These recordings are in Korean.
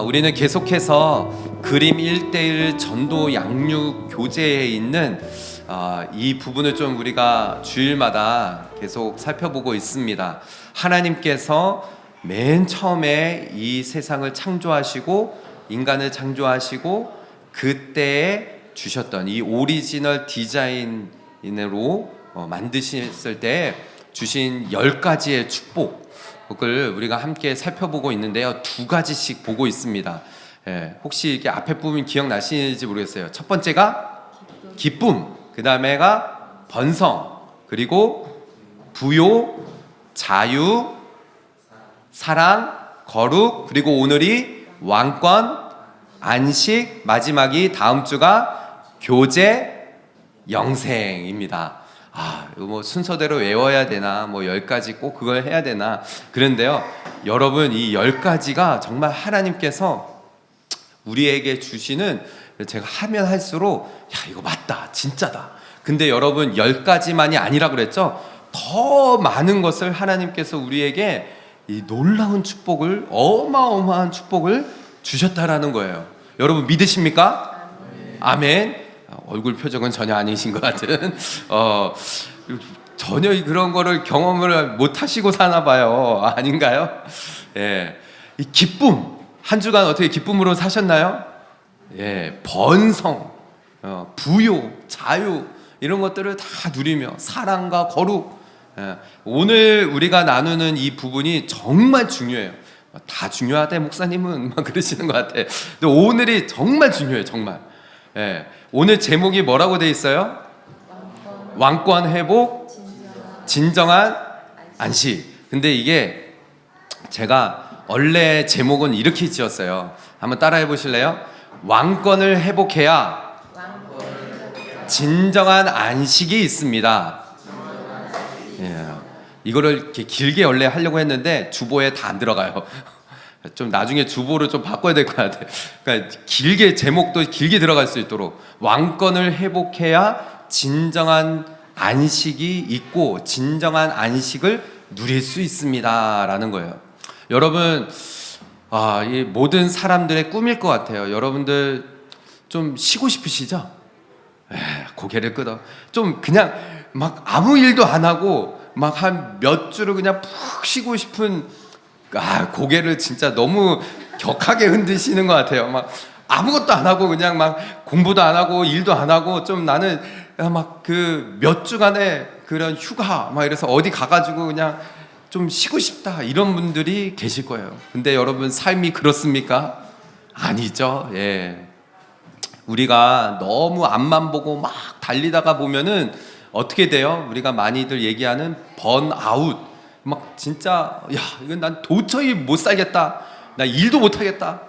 우리는 계속해서 그림 1:1 전도 양육 교재에 있는 이 부분을 좀 우리가 주일마다 계속 살펴보고 있습니다. 하나님께서 맨 처음에 이 세상을 창조하시고 인간을 창조하시고 그때에 주셨던 이 오리지널 디자인으로 만드셨을 때 주신 10가지의 축복을 우리가 함께 살펴보고 있는데요. 2가지씩 보고 있습니다. 혹시 이렇게 앞에 부분 기억나시는지 모르겠어요. 첫 번째가 기쁨, 그 다음에가 번성, 그리고 부요, 자유, 사랑, 거룩, 그리고 오늘이 왕권, 안식, 마지막이 다음 주가 교제, 영생입니다. 이거 뭐 순서대로 외워야 되나, 뭐 10가지 꼭 그걸 해야 되나. 그런데요, 여러분, 이 10가지가 정말 하나님께서 우리에게 주시는, 제가 하면 할수록 이거 맞다, 진짜다. 근데 여러분, 10가지만이 아니라 그랬죠? 더 많은 것을 하나님께서 우리에게 이 놀라운 축복을, 어마어마한 축복을 주셨다라는 거예요. 여러분 믿으십니까? 아멘. 얼굴 표정은 전혀 아니신 것 같은 전혀 그런 거를 경험을 못 하시고 사나 봐요. 아닌가요? 이 기쁨, 한 주간 어떻게 기쁨으로 사셨나요? 번성, 부요, 자유, 이런 것들을 다 누리며 사랑과 거룩. 오늘 우리가 나누는 이 부분이 정말 중요해요. 다 중요하대 목사님은 막 그러시는 것 같아. 근데 오늘이 정말 중요해요. 정말. 오늘 제목이 뭐라고 돼 있어요? 왕권 회복, 진정한 안식. 근데 이게 제가 원래 제목은 이렇게 지었어요. 한번 따라해 보실래요? 왕권을 회복해야 진정한 안식이 있습니다. 이거를 이렇게 길게 원래 하려고 했는데 주보에 다 안 들어가요. 좀 나중에 주보를 좀 바꿔야 될 것 같아요. 그러니까 길게, 제목도 길게 들어갈 수 있도록 왕권을 회복해야 진정한 안식이 있고 진정한 안식을 누릴 수 있습니다라는 거예요. 여러분, 이 모든 사람들의 꿈일 것 같아요. 여러분들 좀 쉬고 싶으시죠? 고개를 끄덕. 좀 그냥 막 아무 일도 안 하고 막 한 몇 주를 그냥 푹 쉬고 싶은, 고개를 진짜 너무 격하게 흔드시는 것 같아요. 막 아무것도 안 하고 그냥 막 공부도 안 하고 일도 안 하고 좀 나는 막 그 몇 주간의 그런 휴가 막 이래서 어디 가가지고 그냥 좀 쉬고 싶다, 이런 분들이 계실 거예요. 근데 여러분, 삶이 그렇습니까? 아니죠. 우리가 너무 앞만 보고 막 달리다가 보면은 어떻게 돼요? 우리가 많이들 얘기하는 번아웃. 막 진짜 이건 난 도저히 못 살겠다. 나 일도 못 하겠다.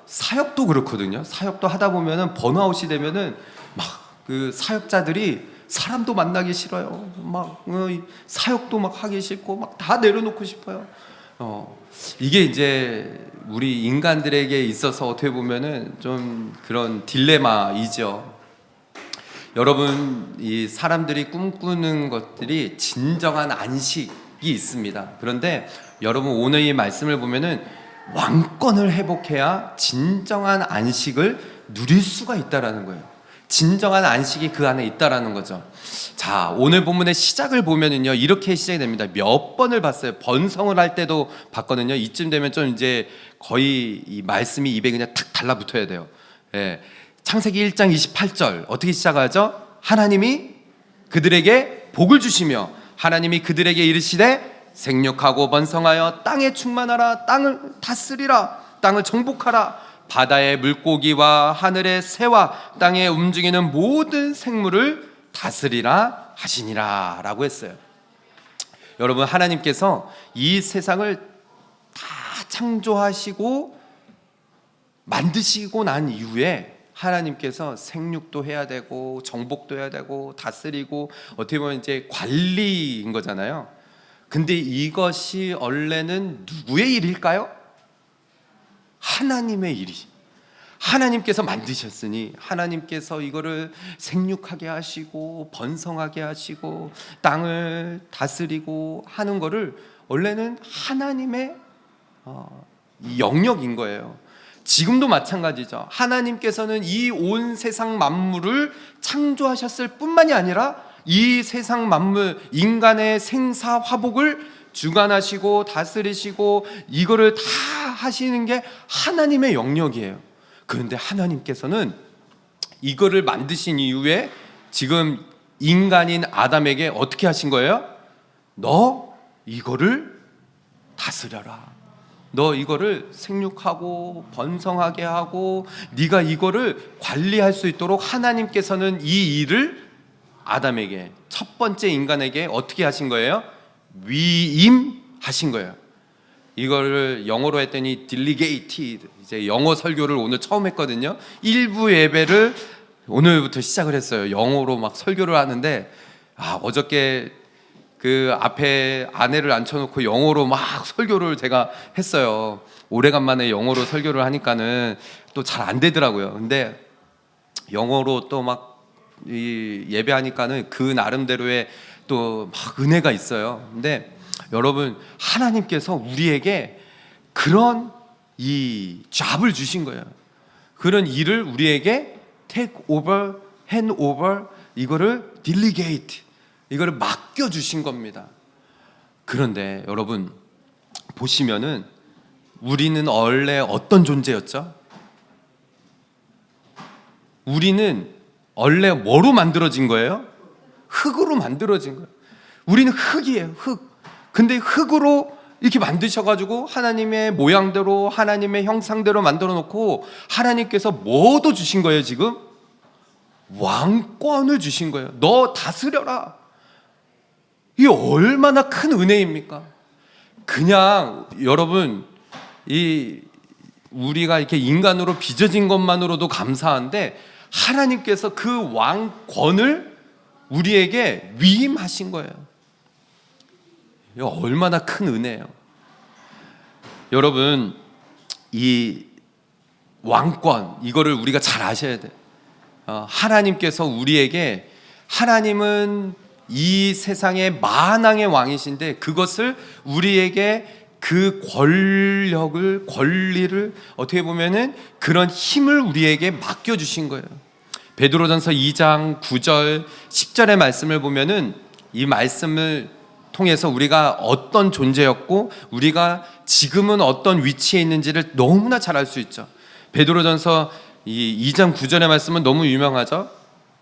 사역도 그렇거든요. 사역도 하다 보면은 번아웃이 되면은 막 그 사역자들이 사람도 만나기 싫어요. 막 사역도 막 하기 싫고 막 다 내려놓고 싶어요. 이게 이제 우리 인간들에게 있어서 어떻게 보면은 좀 그런 딜레마이죠. 여러분, 이 사람들이 꿈꾸는 것들이 진정한 안식이 있습니다. 그런데 여러분, 오늘 이 말씀을 보면은 왕권을 회복해야 진정한 안식을 누릴 수가 있다라는 거예요. 진정한 안식이 그 안에 있다라는 거죠. 자, 오늘 본문의 시작을 보면은요, 이렇게 시작이 됩니다. 몇 번을 봤어요. 번성을 할 때도 봤거든요. 이쯤 되면 좀 이제 거의 이 말씀이 입에 그냥 탁 달라붙어야 돼요. 창세기 1장 28절 어떻게 시작하죠? 하나님이 그들에게 복을 주시며 하나님이 그들에게 이르시되 생육하고 번성하여 땅에 충만하라, 땅을 다스리라, 땅을 정복하라, 바다의 물고기와 하늘의 새와 땅에 움직이는 모든 생물을 다스리라 하시니라 라고 했어요. 여러분, 하나님께서 이 세상을 다 창조하시고 만드시고 난 이후에 하나님께서 생육도 해야 되고 정복도 해야 되고 다스리고 어떻게 보면 이제 관리인 거잖아요. 근데 이것이 원래는 누구의 일일까요? 하나님의 일이. 하나님께서 만드셨으니 하나님께서 이거를 생육하게 하시고 번성하게 하시고 땅을 다스리고 하는 거를 원래는 하나님의 이 영역인 거예요. 지금도 마찬가지죠. 하나님께서는 이 온 세상 만물을 창조하셨을 뿐만이 아니라 이 세상 만물, 인간의 생사 화복을 주관하시고 다스리시고 이거를 다 하시는 게 하나님의 영역이에요. 그런데 하나님께서는 이거를 만드신 이후에 지금 인간인 아담에게 어떻게 하신 거예요? 너 이거를 다스려라. 너 이거를 생육하고 번성하게 하고 네가 이거를 관리할 수 있도록 하나님께서는 이 일을 아담에게, 첫 번째 인간에게 어떻게 하신 거예요? 위임하신 거예요. 이거를 영어로 했더니 delegated. 이제 영어 설교를 오늘 처음 했거든요. 일부 예배를 오늘부터 시작을 했어요. 영어로 막 설교를 하는데 어저께 그 앞에 아내를 앉혀놓고 영어로 막 설교를 제가 했어요. 오래간만에 영어로 설교를 하니까는 또 잘 안 되더라고요. 근데 영어로 또 막 이 예배하니까는 그 나름대로의 또 막 은혜가 있어요. 근데 여러분, 하나님께서 우리에게 그런 이 잡을 주신 거예요. 그런 일을 우리에게 take over, hand over, 이거를 delegate, 이거를 맡겨 주신 겁니다. 그런데 여러분 보시면은 우리는 원래 어떤 존재였죠? 우리는 원래 뭐로 만들어진 거예요? 흙으로 만들어진 거예요. 우리는 흙이에요, 흙. 근데 흙으로 이렇게 만드셔가지고 하나님의 모양대로, 하나님의 형상대로 만들어 놓고 하나님께서 뭐도 주신 거예요? 지금 왕권을 주신 거예요. 너 다스려라. 이게 얼마나 큰 은혜입니까? 그냥 여러분, 이 우리가 이렇게 인간으로 빚어진 것만으로도 감사한데 하나님께서 그 왕권을 우리에게 위임하신 거예요. 이거 얼마나 큰 은혜예요. 여러분, 이 왕권, 이거를 우리가 잘 아셔야 돼요. 하나님께서 우리에게, 하나님은 이 세상의 만왕의 왕이신데 그것을 우리에게 그 권력을, 권리를, 어떻게 보면은 그런 힘을 우리에게 맡겨주신 거예요. 베드로전서 2장 9절 10절의 말씀을 보면은 이 말씀을 통해서 우리가 어떤 존재였고 우리가 지금은 어떤 위치에 있는지를 너무나 잘 알 수 있죠. 베드로전서 2장 9절의 말씀은 너무 유명하죠.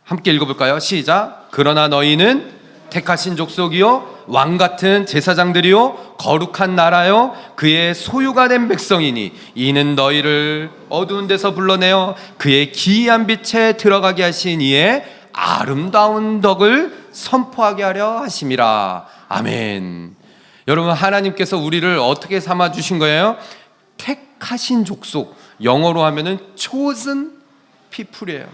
함께 읽어볼까요? 시작. 그러나 너희는 택하신 족속이요 왕같은 제사장들이요 거룩한 나라요 그의 소유가 된 백성이니 이는 너희를 어두운 데서 불러내어 그의 기이한 빛에 들어가게 하신 이의 아름다운 덕을 선포하게 하려 하심이라. 아멘. 여러분, 하나님께서 우리를 어떻게 삼아 주신 거예요? 택하신 족속, 영어로 하면은 chosen people이에요.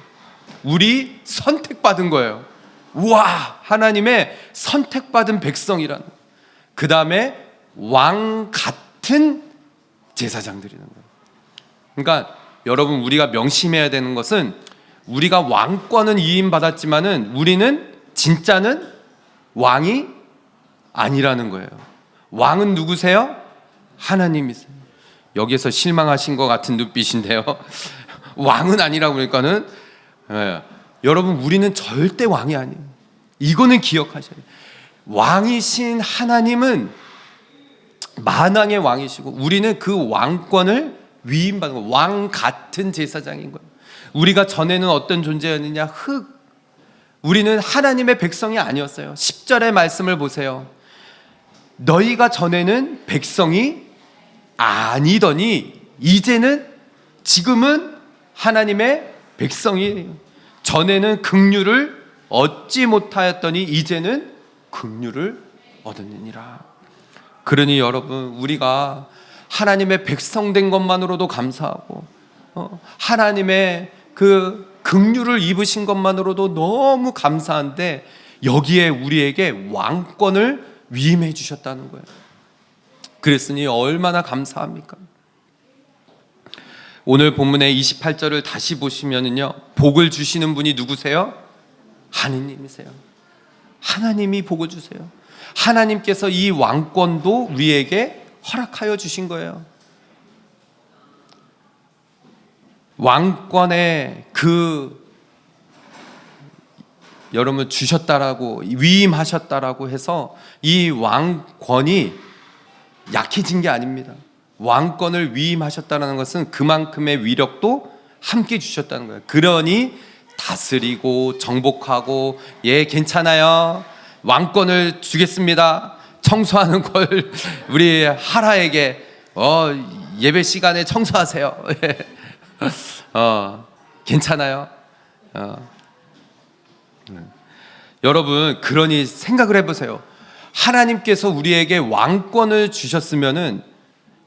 우리 선택받은 거예요. 우와, 하나님의 선택받은 백성이라는. 그 다음에 왕 같은 제사장들이라는 거예요. 그러니까 여러분, 우리가 명심해야 되는 것은 우리가 왕권은 위임받았지만은 우리는 진짜는 왕이 아니라는 거예요. 왕은 누구세요? 하나님이세요. 여기에서 실망하신 것 같은 눈빛인데요. 왕은 아니라고 그러니까는 여러분, 우리는 절대 왕이 아니에요. 이거는 기억하셔야 돼요. 왕이신 하나님은 만왕의 왕이시고 우리는 그 왕권을 위임받은 거예요. 왕 같은 제사장인 거예요. 우리가 전에는 어떤 존재였느냐? 흙. 우리는 하나님의 백성이 아니었어요. 10절의 말씀을 보세요. 너희가 전에는 백성이 아니더니 이제는, 지금은 하나님의 백성이에요. 전에는 긍휼을 얻지 못하였더니 이제는 긍휼을 얻었느니라. 그러니 여러분, 우리가 하나님의 백성 된 것만으로도 감사하고 하나님의 그 긍휼을 입으신 것만으로도 너무 감사한데 여기에 우리에게 왕권을 위임해 주셨다는 거예요. 그랬으니 얼마나 감사합니까? 오늘 본문의 28절을 다시 보시면은요, 복을 주시는 분이 누구세요? 하느님이세요. 하나님이 복을 주세요. 하나님께서 이 왕권도 우리에게 허락하여 주신 거예요. 왕권의 여러분 주셨다라고 위임하셨다라고 해서 이 왕권이 약해진 게 아닙니다. 왕권을 위임하셨다는 것은 그만큼의 위력도 함께 주셨다는 거예요. 그러니 다스리고 정복하고 괜찮아요. 왕권을 주겠습니다. 청소하는 걸 우리 하라에게 예배 시간에 청소하세요. 괜찮아요. 여러분 그러니 생각을 해보세요. 하나님께서 우리에게 왕권을 주셨으면은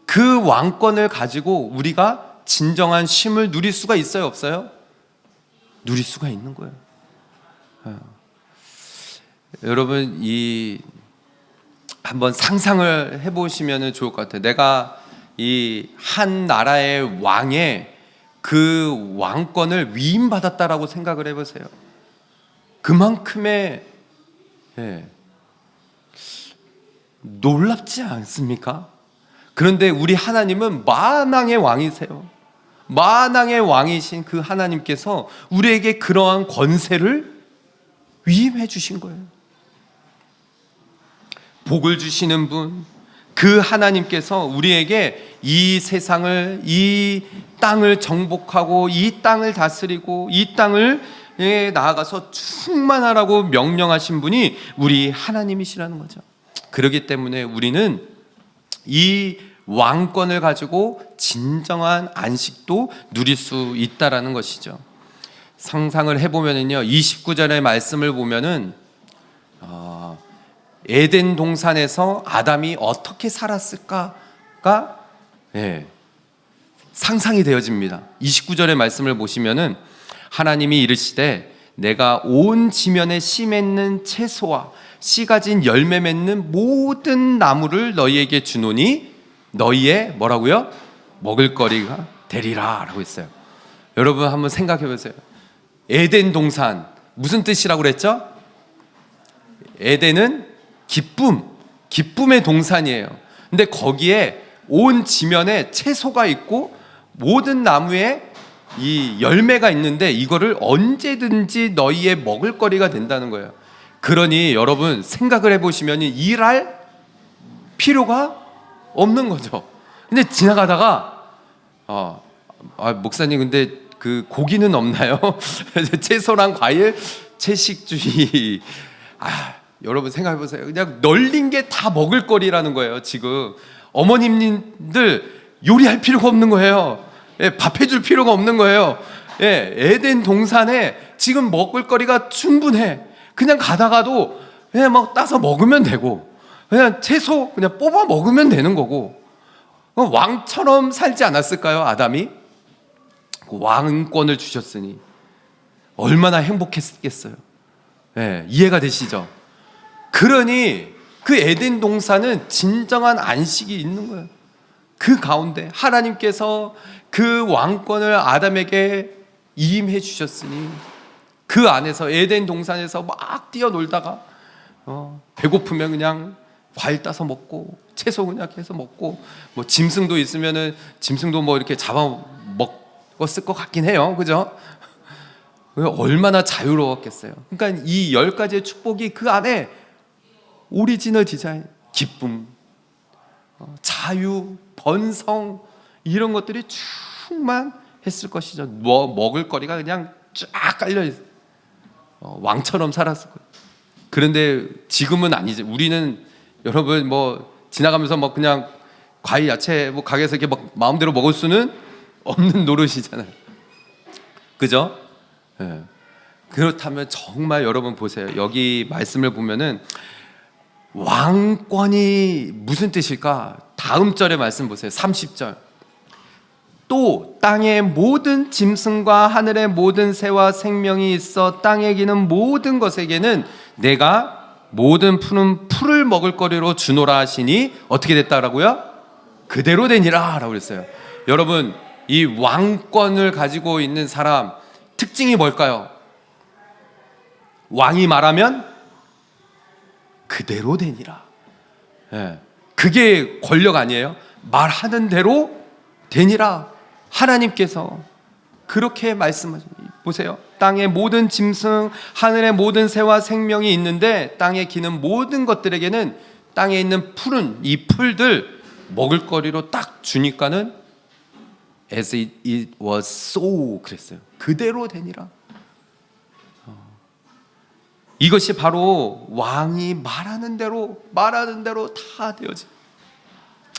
그 왕권을 가지고 우리가 진정한 쉼을 누릴 수가 있어요, 없어요? 누릴 수가 있는 거예요. 여러분 한번 상상을 해보시면 좋을 것 같아요. 내가 이 한 나라의 왕의 그 왕권을 위임받았다라고 생각을 해보세요. 그만큼의 놀랍지 않습니까? 그런데 우리 하나님은 만왕의 왕이세요. 만왕의 왕이신 그 하나님께서 우리에게 그러한 권세를 위임해 주신 거예요. 복을 주시는 분, 그 하나님께서 우리에게 이 세상을, 이 땅을 정복하고 이 땅을 다스리고 이 땅을 나아가서 충만하라고 명령하신 분이 우리 하나님이시라는 거죠. 그렇기 때문에 우리는 이 왕권을 가지고 진정한 안식도 누릴 수 있다라는 것이죠. 상상을 해보면요, 29절의 말씀을 보면은 에덴 동산에서 아담이 어떻게 살았을까가 상상이 되어집니다. 29절의 말씀을 보시면은 하나님이 이르시되 내가 온 지면에 씨 맺는 채소와 씨 가진 열매 맺는 모든 나무를 너희에게 주노니 너희의 뭐라고요? 먹을거리가 되리라 라고 했어요. 여러분 한번 생각해 보세요. 에덴 동산 무슨 뜻이라고 그랬죠? 에덴은 기쁨의 동산이에요. 근데 거기에 온 지면에 채소가 있고 모든 나무에 이 열매가 있는데 이거를 언제든지 너희의 먹을거리가 된다는 거예요. 그러니 여러분 생각을 해보시면 일할 필요가 없는 거죠. 근데 지나가다가 목사님 근데 그 고기는 없나요? 채소랑 과일, 채식주의. 여러분 생각해 보세요. 그냥 널린 게 다 먹을거리라는 거예요. 지금 어머님들 요리할 필요가 없는 거예요. 밥 해줄 필요가 없는 거예요. 에덴 동산에 지금 먹을거리가 충분해. 그냥 가다가도 그냥 막 따서 먹으면 되고, 그냥 채소 그냥 뽑아 먹으면 되는 거고, 왕처럼 살지 않았을까요? 아담이 왕권을 주셨으니 얼마나 행복했겠어요. 이해가 되시죠? 그러니 그 에덴 동산은 진정한 안식이 있는 거예요. 그 가운데 하나님께서 그 왕권을 아담에게 이임해 주셨으니 그 안에서 에덴 동산에서 막 뛰어놀다가 배고프면 그냥 과일 따서 먹고 채소 그냥 해서 먹고 뭐 짐승도 있으면은 짐승도 뭐 이렇게 잡아 먹었을 것 같긴 해요. 그죠? 얼마나 자유로웠겠어요. 그러니까 이 10가지의 축복이 그 안에 오리지널 디자인, 기쁨, 자유, 번성 이런 것들이 충만했을 것이죠. 먹을 거리가 그냥 쫙 깔려 있어요. 왕처럼 살았을 거예요. 그런데 지금은 아니죠. 우리는 여러분 뭐 지나가면서 뭐 그냥 과일, 야채 뭐 가게에서 이렇게 막 마음대로 먹을 수는 없는 노릇이잖아요. 그죠? 그렇다면 정말 여러분 보세요. 여기 말씀을 보면은 왕권이 무슨 뜻일까? 다음 절의 말씀 보세요. 30절. 또 땅의 모든 짐승과 하늘의 모든 새와 생명이 있어 땅에 기는 모든 것에게는 내가 모든 푸른 풀을 먹을 거리로 주노라 하시니 어떻게 됐다라고요? 그대로 되니라 라고 그랬어요. 여러분 이 왕권을 가지고 있는 사람 특징이 뭘까요? 왕이 말하면 그대로 되니라. 그게 권력 아니에요? 말하는 대로 되니라. 하나님께서 그렇게 말씀하십니다. 보세요. 땅의 모든 짐승, 하늘의 모든 새와 생명이 있는데 땅에 기는 모든 것들에게는 땅에 있는 풀은 이 풀들 먹을거리로 딱 주니까는 as it was so 그랬어요. 그대로 되니라. 이것이 바로 왕이 말하는 대로 다 되어진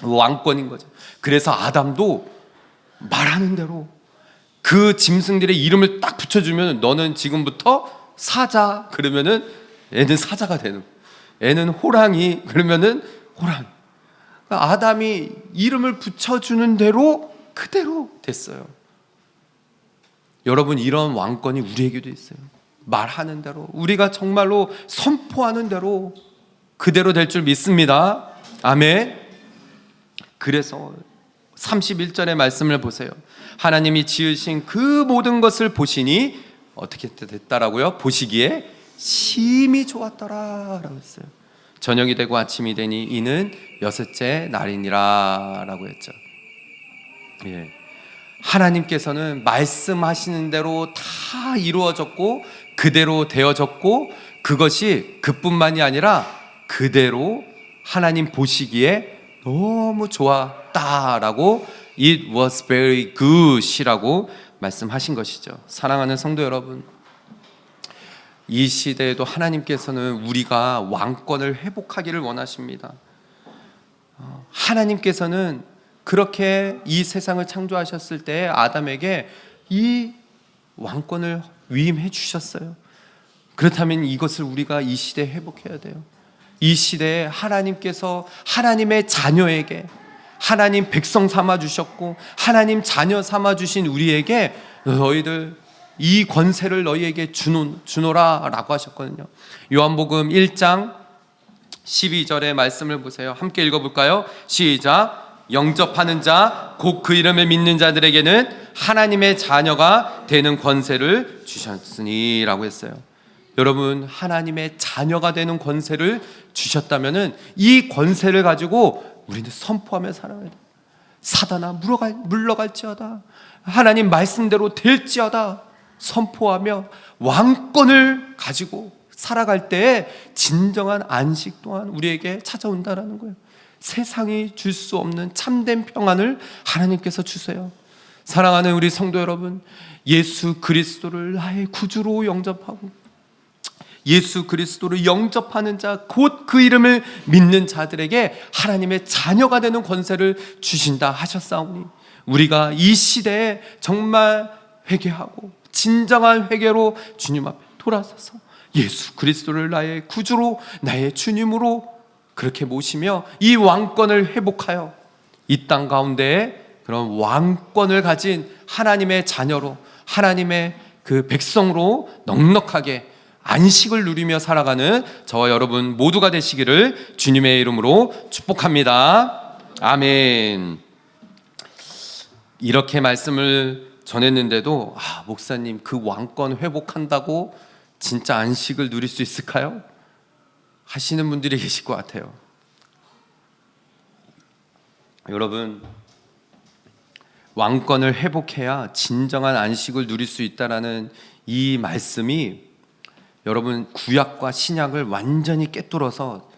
왕권인 거죠. 그래서 아담도 말하는 대로 그 짐승들의 이름을 딱 붙여주면 너는 지금부터 사자 그러면은 애는 사자가 되는, 애는 호랑이 그러면은 호랑이. 그러니까 아담이 이름을 붙여주는 대로 그대로 됐어요. 여러분, 이런 왕권이 우리에게도 있어요. 말하는 대로, 우리가 정말로 선포하는 대로 그대로 될 줄 믿습니다. 아멘. 그래서 31절의 말씀을 보세요. 하나님이 지으신 그 모든 것을 보시니 어떻게 됐다라고요? 보시기에 심히 좋았더라 라고 했어요. 저녁이 되고 아침이 되니 이는 여섯째 날이니라 라고 했죠. 예. 하나님께서는 말씀하시는 대로 다 이루어졌고 그대로 되어졌고, 그것이 그뿐만이 아니라 그대로 하나님 보시기에 너무 좋았다라고 It was very good이라고 말씀하신 것이죠. 사랑하는 성도 여러분, 이 시대에도 하나님께서는 우리가 왕권을 회복하기를 원하십니다. 하나님께서는 그렇게 이 세상을 창조하셨을 때 아담에게 이 왕권을 위임해 주셨어요. 그렇다면 이것을 우리가 이 시대에 회복해야 돼요. 이 시대에 하나님께서 하나님의 자녀에게 하나님 백성 삼아 주셨고 하나님 자녀 삼아 주신 우리에게 너희들 이 권세를 너희에게 주노라 라고 하셨거든요. 요한복음 1장 12절의 말씀을 보세요. 함께 읽어볼까요? 시작. 영접하는 자 곧 그 이름을 믿는 자들에게는 하나님의 자녀가 되는 권세를 주셨으니 라고 했어요. 여러분, 하나님의 자녀가 되는 권세를 주셨다면 이 권세를 가지고 우리는 선포하며 살아야 돼요. 사단아 물러갈지어다, 하나님 말씀대로 될지어다 선포하며 왕권을 가지고 살아갈 때에 진정한 안식 또한 우리에게 찾아온다라는 거예요. 세상이 줄 수 없는 참된 평안을 하나님께서 주세요. 사랑하는 우리 성도 여러분, 예수 그리스도를 나의 구주로 영접하고 예수 그리스도를 영접하는 자 곧 그 이름을 믿는 자들에게 하나님의 자녀가 되는 권세를 주신다 하셨사오니, 우리가 이 시대에 정말 회개하고 진정한 회개로 주님 앞에 돌아서서 예수 그리스도를 나의 구주로 나의 주님으로 그렇게 모시며 이 왕권을 회복하여 이 땅 가운데에 그런 왕권을 가진 하나님의 자녀로, 하나님의 그 백성으로 넉넉하게 안식을 누리며 살아가는 저와 여러분 모두가 되시기를 주님의 이름으로 축복합니다. 아멘. 이렇게 말씀을 전했는데도 목사님, 그 왕권 회복한다고 진짜 안식을 누릴 수 있을까요? 하시는 분들이 계실 것 같아요. 여러분, 왕권을 회복해야 진정한 안식을 누릴 수 있다라는 이 말씀이 여러분 구약과 신약을 완전히 꿰뚫어서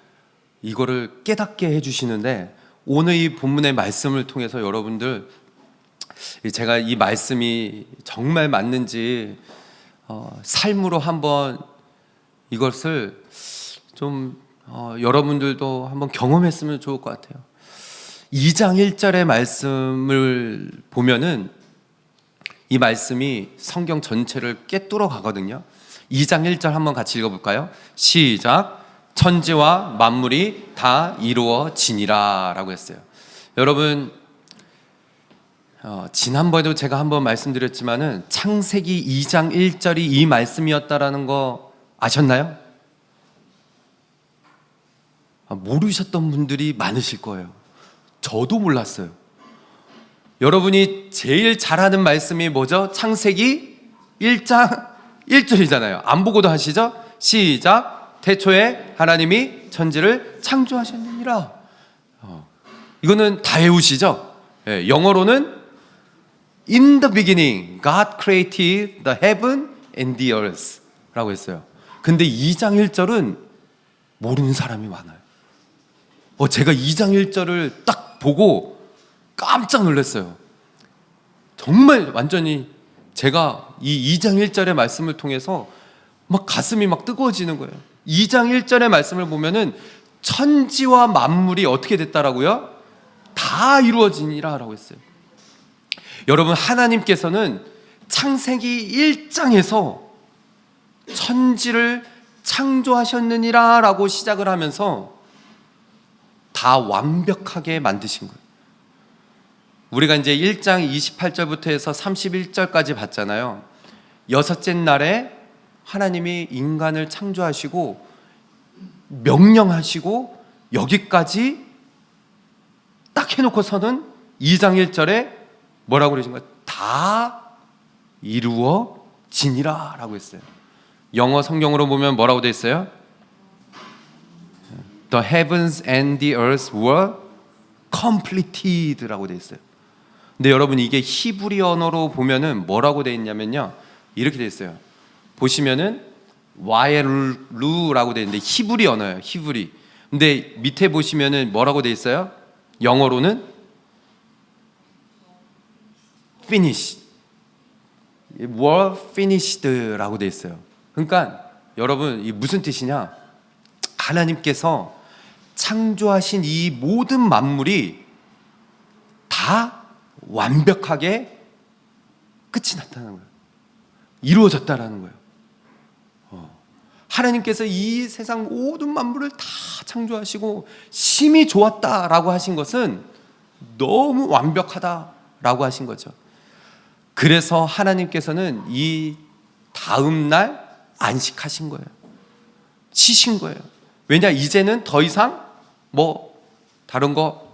이거를 깨닫게 해주시는데, 오늘 이 본문의 말씀을 통해서 여러분들, 제가 이 말씀이 정말 맞는지 삶으로 한번 이것을 좀 여러분들도 한번 경험했으면 좋을 것 같아요. 2장 1절의 말씀을 보면은 이 말씀이 성경 전체를 꿰뚫어 가거든요. 2장 1절 한번 같이 읽어볼까요? 시작. 천지와 만물이 다 이루어지니라 라고 했어요. 여러분, 지난번에도 제가 한번 말씀드렸지만은 창세기 2장 1절이 이 말씀이었다라는 거 아셨나요? 모르셨던 분들이 많으실 거예요. 저도 몰랐어요. 여러분이 제일 잘하는 말씀이 뭐죠? 창세기 1장 1절이잖아요. 안 보고도 하시죠? 시작. 태초에 하나님이 천지를 창조하셨느니라. 이거는 다 외우시죠? 네, 영어로는 In the beginning, God created the heaven and the earth 라고 했어요. 근데 2장 1절은 모르는 사람이 많아요. 제가 2장 1절을 딱 보고 깜짝 놀랐어요. 정말 완전히 제가 이 2장 1절의 말씀을 통해서 막 가슴이 막 뜨거워지는 거예요. 2장 1절의 말씀을 보면은 천지와 만물이 어떻게 됐다라고요? 다 이루어지니라 라고 했어요. 여러분, 하나님께서는 창세기 1장에서 천지를 창조하셨느니라 라고 시작을 하면서 다 완벽하게 만드신 거예요. 우리가 이제 1장 28절부터 해서 31절까지 봤잖아요. 여섯째 날에 하나님이 인간을 창조하시고 명령하시고 여기까지 딱 해놓고서는 2장 1절에 뭐라고 그러신 거예요? 다 이루어지니라 라고 했어요. 영어 성경으로 보면 뭐라고 돼 있어요? The heavens and the earth were completed 라고 돼 있어요. 근데 여러분, 이게 히브리 언어로 보면은 뭐라고 돼 있냐면요, 이렇게 돼 있어요. 보시면은 와에루라고 돼 있는데 히브리 언어예요. 히브리. 근데 밑에 보시면은 뭐라고 돼 있어요? 영어로는 finish, were finished라고 돼 있어요. 그러니까 여러분, 이 무슨 뜻이냐? 하나님께서 창조하신 이 모든 만물이 다 완벽하게 끝이 났다는 거예요. 이루어졌다라는 거예요. 하나님께서 이 세상 모든 만물을 다 창조하시고 심히 좋았다라고 하신 것은 너무 완벽하다라고 하신 거죠. 그래서 하나님께서는 이 다음 날 안식하신 거예요. 쉬신 거예요. 왜냐, 이제는 더 이상 뭐 다른 거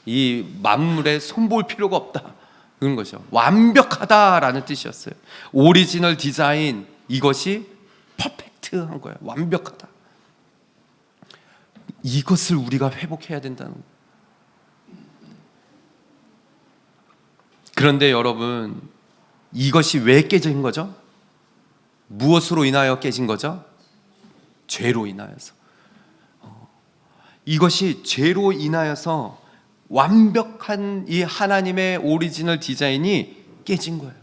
이 만물에 손볼 필요가 없다, 그런 거죠. 완벽하다라는 뜻이었어요. 오리지널 디자인, 이것이 퍼펙트한 거예요. 완벽하다. 이것을 우리가 회복해야 된다는 거예요. 그런데 여러분, 이것이 왜 깨진 거죠? 무엇으로 인하여 깨진 거죠? 죄로 인하여서. 이것이 죄로 인하여서 완벽한 이 하나님의 오리지널 디자인이 깨진 거예요.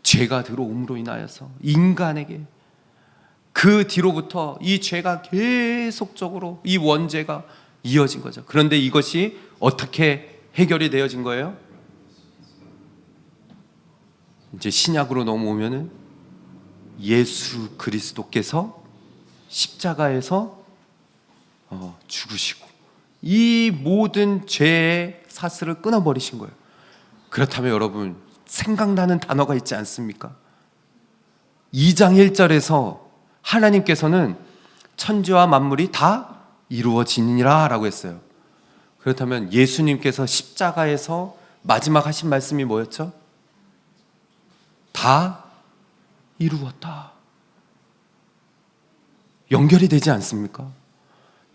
죄가 들어옴으로 인하여서 인간에게. 그 뒤로부터 이 죄가 계속적으로 이 원죄가 이어진 거죠. 그런데 이것이 어떻게 해결이 되어진 거예요? 이제 신약으로 넘어오면은 예수 그리스도께서 십자가에서 죽으시고 이 모든 죄의 사슬을 끊어버리신 거예요. 그렇다면 여러분, 생각나는 단어가 있지 않습니까? 2장 1절에서 하나님께서는 천지와 만물이 다 이루어지니라 라고 했어요. 그렇다면 예수님께서 십자가에서 마지막 하신 말씀이 뭐였죠? 다 이루었다. 연결이 되지 않습니까?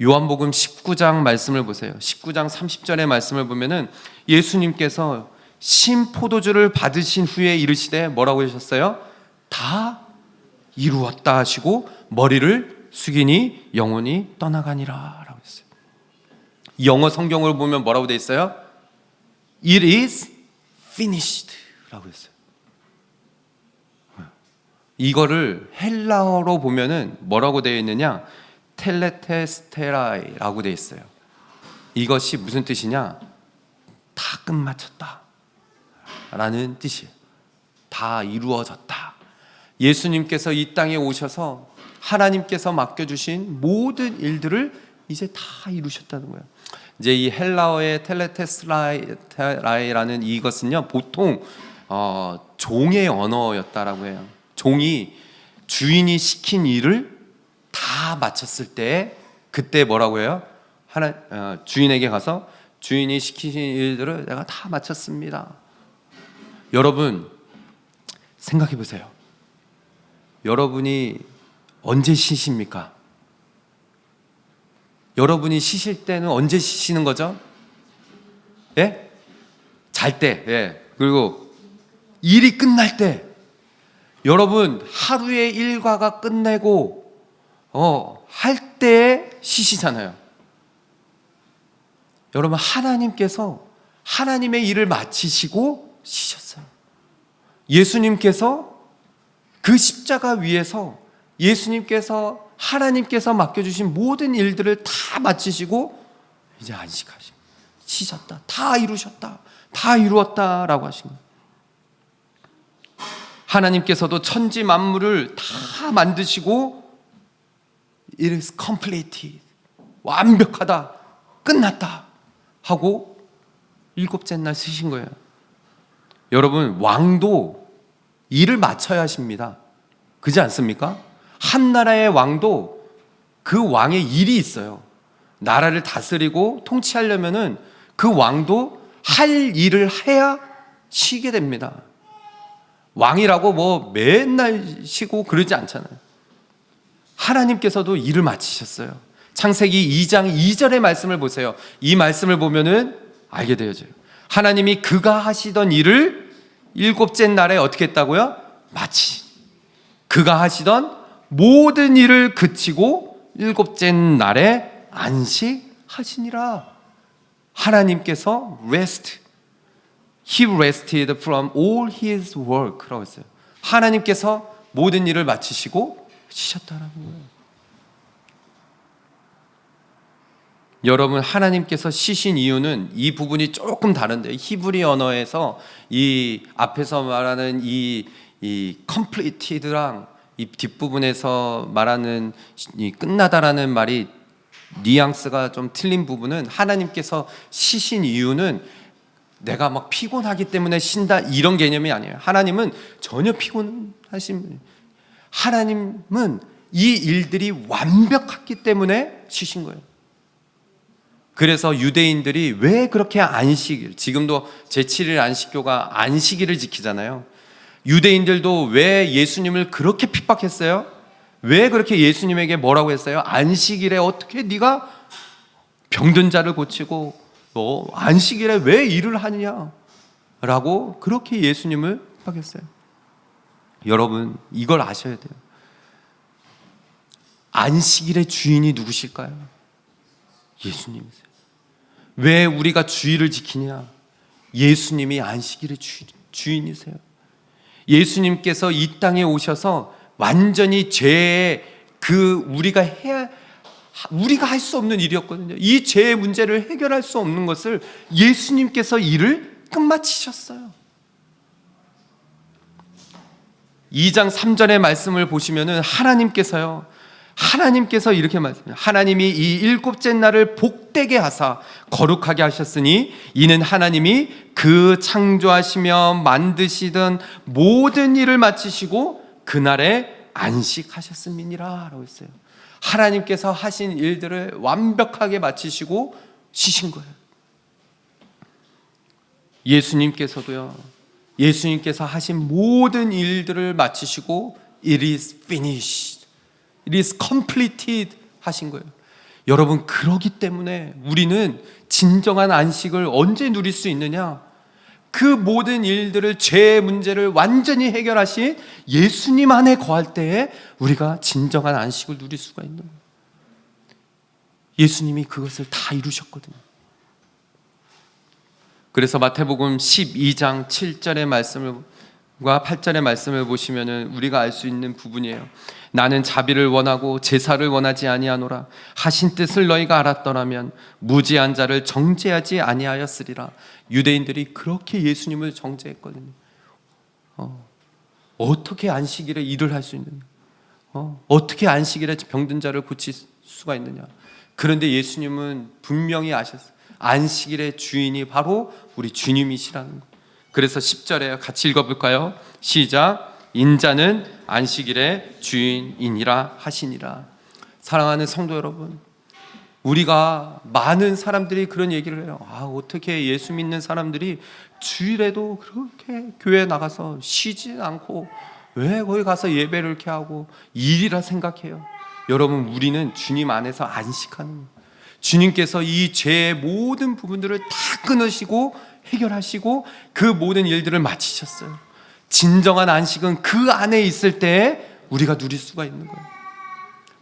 요한복음 19장 말씀을 보세요. 19장 30절의 말씀을 보면은 예수님께서 신포도주를 받으신 후에 이르시되 뭐라고 하셨어요? 다 이루었다 하시고 머리를 숙이니 영혼이 떠나가니라 라고 했어요. 영어 성경을 보면 뭐라고 되어 있어요? It is finished 라고 했어요. 이거를 헬라어로 보면은 뭐라고 되어 있느냐? 텔레테스테라이라고 되어 있어요. 이것이 무슨 뜻이냐? 다 끝마쳤다 라는 뜻이에요. 다 이루어졌다. 예수님께서 이 땅에 오셔서 하나님께서 맡겨주신 모든 일들을 이제 다 이루셨다는 거예요. 이제 이 헬라어의 텔레테스라이라는 이것은요, 보통 종의 언어였다라고 해요. 종이 주인이 시킨 일을 다 마쳤을 때, 그때 뭐라고 해요? 주인에게 가서 주인이 시키신 일들을 내가 다 마쳤습니다. 여러분 생각해 보세요. 여러분이 언제 쉬십니까? 여러분이 쉬실 때는 언제 쉬시는 거죠? 예? 갈 때, 그리고 일이 끝날 때, 여러분 하루의 일과가 끝내고 할 때에 쉬시잖아요. 여러분 하나님께서 하나님의 일을 마치시고 쉬셨어요. 예수님께서 그 십자가 위에서 예수님께서 하나님께서 맡겨주신 모든 일들을 다 마치시고 이제 안식하시고 쉬셨다. 다 이루셨다. 다 이루었다라고 하신 거예요. 하나님께서도 천지 만물을 다 만드시고 It is completed. 완벽하다. 끝났다. 하고 일곱째 날 쉬신 거예요. 여러분 왕도 일을 마쳐야 하십니다. 그렇지 않습니까? 한 나라의 왕도 그 왕의 일이 있어요. 나라를 다스리고 통치하려면은 그 왕도 할 일을 해야 쉬게 됩니다. 왕이라고 뭐 맨날 쉬고 그러지 않잖아요. 하나님께서도 일을 마치셨어요. 창세기 2장 2절의 말씀을 보세요. 이 말씀을 보면은 알게 되어져요. 하나님이 그가 하시던 일을 일곱째 날에 어떻게 했다고요? 마치. 그가 하시던 모든 일을 그치고 일곱째 날에 안식하시니라. 하나님께서 rest. He rested from all his work라고 했어요. 하나님께서 모든 일을 마치시고 쉬셨다는 거예요. 여러분 하나님께서 쉬신 이유는 이 부분이 조금 다른데 히브리 언어에서 이 앞에서 말하는 이 completed랑 이 뒷부분에서 말하는 이 끝나다라는 말이 뉘앙스가 좀 틀린 부분은 하나님께서 쉬신 이유는 내가 막 피곤하기 때문에 쉰다 이런 개념이 아니에요. 하나님은 전혀 피곤하신 분이에요. 하나님은 이 일들이 완벽했기 때문에 쉬신 거예요. 그래서 유대인들이 왜 그렇게 안식일, 지금도 제7일 안식교가 안식일을 지키잖아요. 유대인들도 왜 예수님을 그렇게 핍박했어요? 왜 그렇게 예수님에게 뭐라고 했어요? 안식일에 어떻게 네가 병든 자를 고치고 안식일에 왜 일을 하느냐? 라고 그렇게 예수님을 핍박했어요. 여러분 이걸 아셔야 돼요. 안식일의 주인이 누구실까요? 예수님이세요. 왜 우리가 주일을 지키냐? 예수님이 안식일의 주인이세요. 예수님께서 이 땅에 오셔서 완전히 죄의 우리가 할 수 없는 일이었거든요. 이 죄의 문제를 해결할 수 없는 것을 예수님께서 일을 끝마치셨어요. 2장 3절의 말씀을 보시면은 하나님께서 이렇게 말씀해요. 하나님이 이 일곱째 날을 복되게 하사 거룩하게 하셨으니 이는 하나님이 그 창조하시며 만드시던 모든 일을 마치시고 그날에 안식하셨음이니라 라고 했어요. 하나님께서 하신 일들을 완벽하게 마치시고 쉬신 거예요. 예수님께서 하신 모든 일들을 마치시고 It is finished. It is completed 하신 거예요. 여러분 그러기 때문에 우리는 진정한 안식을 언제 누릴 수 있느냐? 그 모든 일들을 죄의 문제를 완전히 해결하신 예수님 안에 거할 때에 우리가 진정한 안식을 누릴 수가 있는 거예요. 예수님이 그것을 다 이루셨거든요. 그래서 마태복음 12장 7절의 말씀과 8절의 말씀을 보시면은 우리가 알 수 있는 부분이에요. 나는 자비를 원하고 제사를 원하지 아니하노라. 하신 뜻을 너희가 알았더라면 무지한 자를 정죄하지 아니하였으리라. 유대인들이 그렇게 예수님을 정죄했거든요. 어떻게 안식일에 일을 할 수 있느냐? 어떻게 안식일에 병든 자를 고칠 수가 있느냐? 그런데 예수님은 분명히 아셨어요. 안식일의 주인이 바로 우리 주님이시라는 거예요. 그래서 10절에 같이 읽어볼까요? 시작. 인자는 안식일의 주인이니라 하시니라. 사랑하는 성도 여러분, 우리가 많은 사람들이 그런 얘기를 해요. 어떻게 예수 믿는 사람들이 주일에도 그렇게 교회 나가서 쉬지 않고 왜 거기 가서 예배를 이렇게 하고 일이라 생각해요. 여러분 우리는 주님 안에서 안식하는 거예요. 주님께서 이 죄의 모든 부분들을 다 끊으시고 해결하시고 그 모든 일들을 마치셨어요. 진정한 안식은 그 안에 있을 때 우리가 누릴 수가 있는 거예요.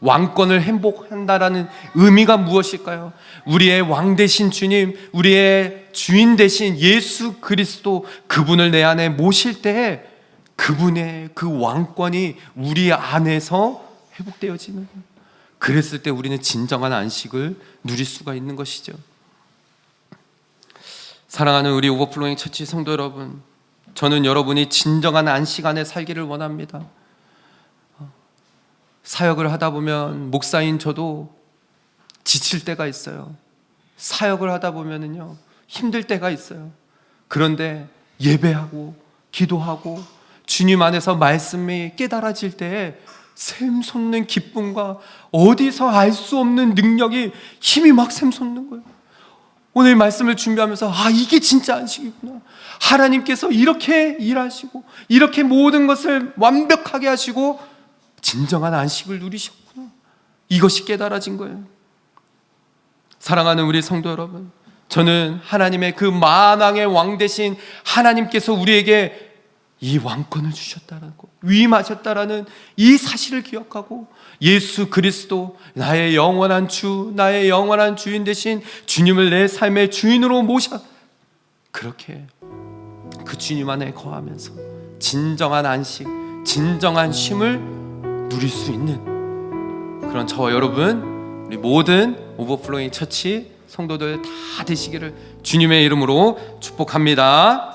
왕권을 행복한다라는 의미가 무엇일까요? 우리의 왕 되신 주님, 우리의 주인 되신 예수 그리스도, 그분을 내 안에 모실 때 그분의 그 왕권이 우리 안에서 회복되어지는 거예요. 그랬을 때 우리는 진정한 안식을 누릴 수가 있는 것이죠. 사랑하는 우리 오버플로잉 처치 성도 여러분, 저는 여러분이 진정한 안식 안에 살기를 원합니다. 사역을 하다 보면 목사인 저도 지칠 때가 있어요. 사역을 하다 보면은요 힘들 때가 있어요. 그런데 예배하고 기도하고 주님 안에서 말씀이 깨달아질 때에 샘솟는 기쁨과 어디서 알 수 없는 능력이, 힘이 막 샘솟는 거예요. 오늘 말씀을 준비하면서 이게 진짜 안식이구나. 하나님께서 이렇게 일하시고 이렇게 모든 것을 완벽하게 하시고 진정한 안식을 누리셨구나. 이것이 깨달아진 거예요. 사랑하는 우리 성도 여러분, 저는 하나님의 그 만왕의 왕 되신 하나님께서 우리에게 이 왕권을 주셨다는 것, 위임하셨다라는 이 사실을 기억하고 예수 그리스도, 나의 영원한 주, 나의 영원한 주인 되신 주님을 내 삶의 주인으로 모셔, 그렇게 그 주님 안에 거하면서 진정한 안식, 진정한 쉼을 누릴 수 있는 그런 저와 여러분, 우리 모든 오버플로잉 처치 성도들 다 되시기를 주님의 이름으로 축복합니다.